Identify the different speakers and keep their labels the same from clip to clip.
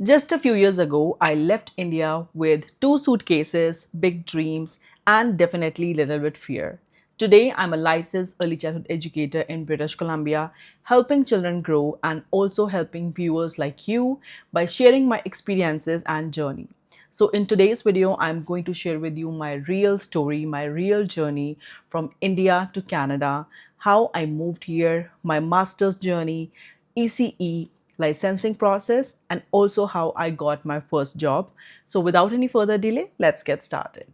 Speaker 1: Just a few years ago, I left India with two suitcases, big dreams, and definitely little bit fear. Today, I'm a licensed early childhood educator in British Columbia, helping children grow and also helping viewers like you by sharing my experiences and journey. So, in today's video, I'm going to share with you my real story, my real journey from India to Canada, how I moved here, my master's journey, ECE, licensing process, and also how I got my first job. So, without any further delay, let's get started.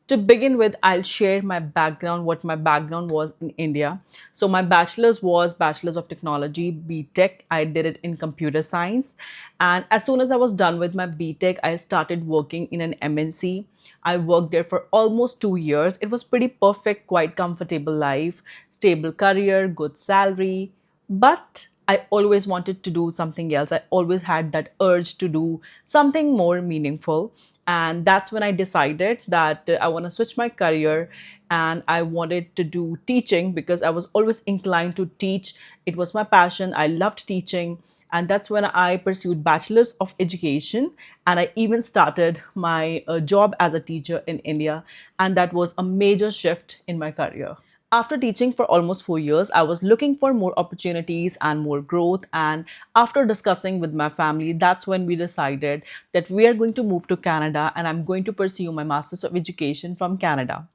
Speaker 1: To begin with, I'll share my background, what my background was in India. So my bachelor's was Bachelor's of Technology, BTech. I did it in computer science. And as soon as I was done with my BTech, I started working in an MNC. I worked there for almost 2 years. It was pretty perfect, quite comfortable life, stable career, good salary. But I always wanted to do something else. I always had that urge to do something more meaningful. And that's when I decided that I want to switch my career and I wanted to do teaching because I was always inclined to teach. It was my passion. I loved teaching. And that's when I pursued Bachelor's of Education. And I even started my job as a teacher in India. And that was a major shift in my career. After teaching for almost 4 years, I was looking for more opportunities and more growth. And after discussing with my family, that's when we decided that we are going to move to Canada and I'm going to pursue my Master's of Education from Canada.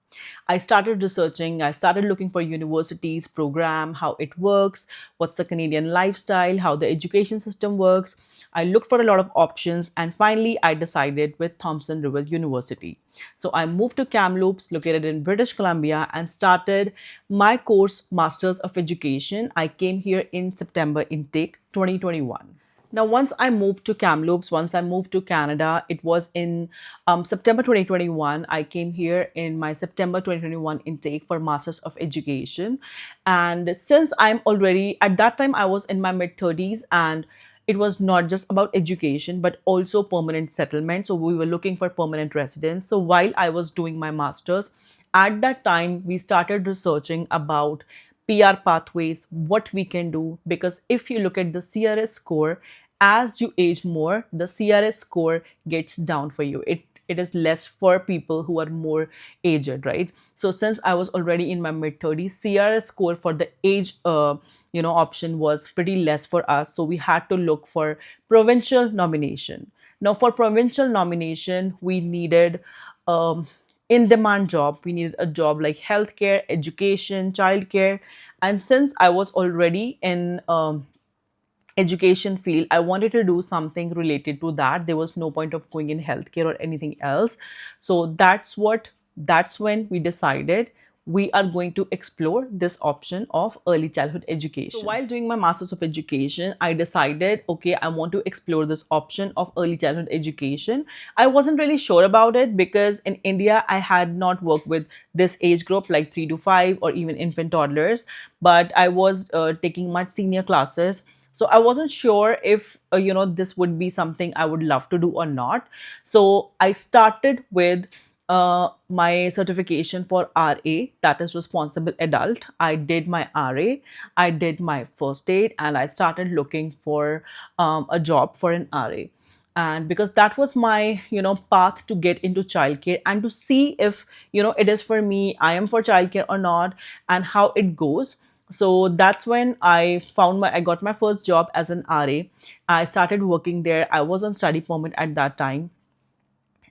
Speaker 1: I started researching, I started looking for universities, program, how it works, what's the Canadian lifestyle, how the education system works. I looked for a lot of options and finally I decided with Thompson River University. So I moved to Kamloops, located in British Columbia, and started my course Masters of Education. I came here in September intake 2021. Now, once I moved to Kamloops, once I moved to Canada, it was in September 2021. I came here in my September 2021 intake for Masters of Education. And since I'm already, at that time, I was in my mid 30s and it was not just about education, but also permanent settlement. So we were looking for permanent residence. So while I was doing my master's, at that time, we started researching about PR pathways, what we can do. Because if you look at the CRS score, as you age more, the CRS score gets down for you. It is less for people who are more aged, right? So since I was already in my mid 30s, CRS score for the age option was pretty less for us. So we had to look for provincial nomination. Now for provincial nomination, we needed in demand job. We needed a job like healthcare, education, childcare. And since I was already in education field, I wanted to do something related to that. There was no point of going in healthcare or anything else. So that's when we decided we are going to explore this option of early childhood education. So while doing my Masters of Education, I decided, okay, I want to explore this option of early childhood education. I wasn't really sure about it because in India, I had not worked with this age group like 3 to 5 or even infant toddlers, but I was taking much senior classes. So I wasn't sure if this would be something I would love to do or not. So I started with my certification for RA, that is responsible adult. I did my RA, I did my first aid, and I started looking for a job for an RA. And because that was my path to get into childcare and to see if it is for me, I am for childcare or not, and how it goes. So that's when I got my first job as an RA. I started working there. I was on study permit at that time.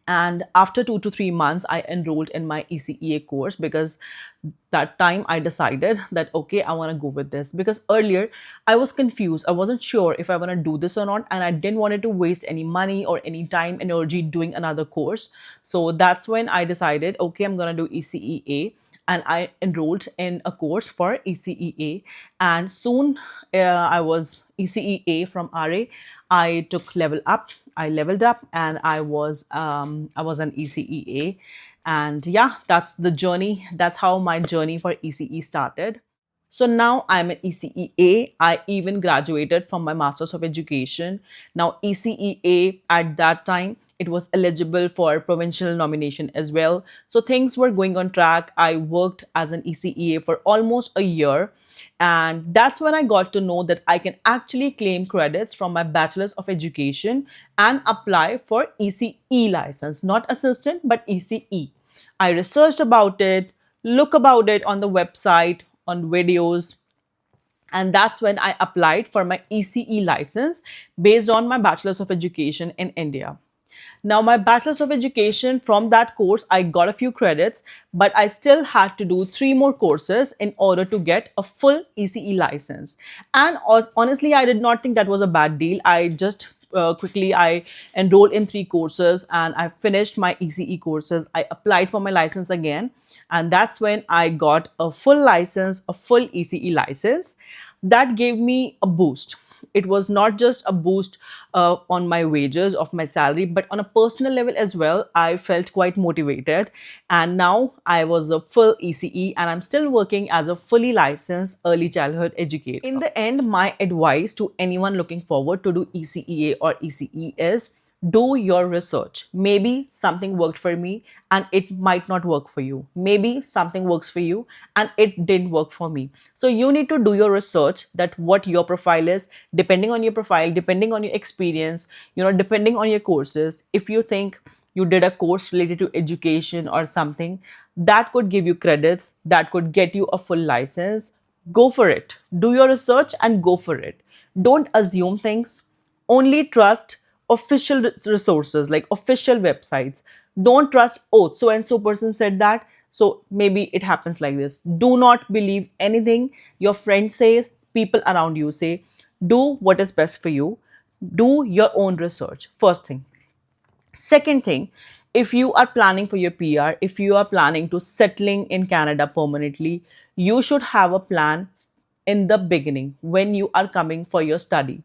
Speaker 1: And after 2 to 3 months, I enrolled in my ECEA course because that time I decided that, okay, I want to go with this. Because earlier I was confused. I wasn't sure if I want to do this or not. And I didn't want to waste any money or any time, energy doing another course. So that's when I decided, okay, I'm going to do ECEA. And I enrolled in a course for ECEA. And soon I was ECEA from RA. I took level up. I leveled up, and I was an ECEA. And yeah, that's the journey. That's how my journey for ECE started. So now I'm an ECEA. I even graduated from my Masters of Education. Now ECEA at that time, It was eligible for provincial nomination as well. So things were going on track. I worked as an ECEA for almost a year. And that's when I got to know that I can actually claim credits from my Bachelor's of Education and apply for ECE license, not assistant, but ECE. I researched about it, look about it on the website, on videos, and that's when I applied for my ECE license based on my Bachelor's of Education in India. Now, my Bachelor's of Education, from that course, I got a few credits, but I still had to do 3 more courses in order to get a full ECE license. And honestly, I did not think that was a bad deal. I just quickly I enrolled in 3 courses and I finished my ECE courses. I applied for my license again, and that's when I got a full license, a full ECE license. That gave me a boost. It was not just a boost on my wages of my salary, but on a personal level as well. I felt quite motivated, and now I was a full ECE and I'm still working as a fully licensed early childhood educator. In the end, my advice to anyone looking forward to do ECEA or ECE is do your research. Maybe something worked for me and it might not work for you. Maybe something works for you and it didn't work for me. So you need to do your research, that what your profile is, depending on your profile, depending on your experience, depending on your courses. If you think you did a course related to education or something that could give you credits, that could get you a full license, go for it. Do your research and go for it. Don't assume things. Only trust official resources, like official websites. Don't trust, oh, so and so person said that, so maybe it happens like this. Do not believe anything your friend says, people around you say. Do what is best for you. Do your own research, first thing. Second thing, if you are planning for your PR, if you are planning to settling in Canada permanently, you should have a plan in the beginning when you are coming for your study.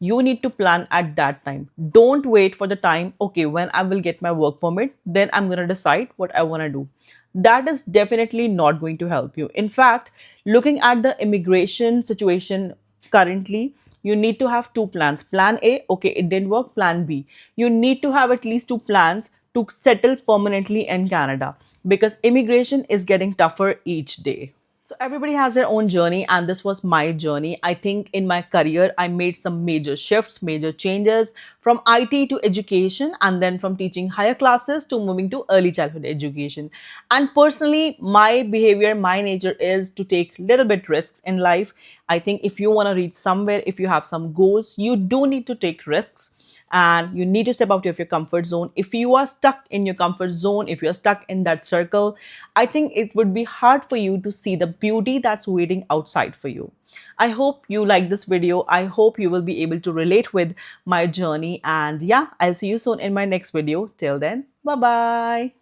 Speaker 1: You need to plan at that time. Don't wait for the time, okay, when I will get my work permit, then I'm going to decide what I want to do. That is definitely not going to help you. In fact, looking at the immigration situation currently, you need to have 2 plans. Plan A, okay, it didn't work. Plan B. You need to have at least 2 plans to settle permanently in Canada, because immigration is getting tougher each day. So everybody has their own journey, and this was my journey. I think in my career, I made some major shifts, major changes from IT to education, and then from teaching higher classes to moving to early childhood education. And personally, my behavior, my nature is to take little bit risks in life. I think if you want to reach somewhere, if you have some goals, you do need to take risks and you need to step out of your comfort zone. If you are stuck in your comfort zone, if you're stuck in that circle, I think it would be hard for you to see the beauty that's waiting outside for you. I hope you like this video. I hope you will be able to relate with my journey. And yeah, I'll see you soon in my next video. Till then, bye bye.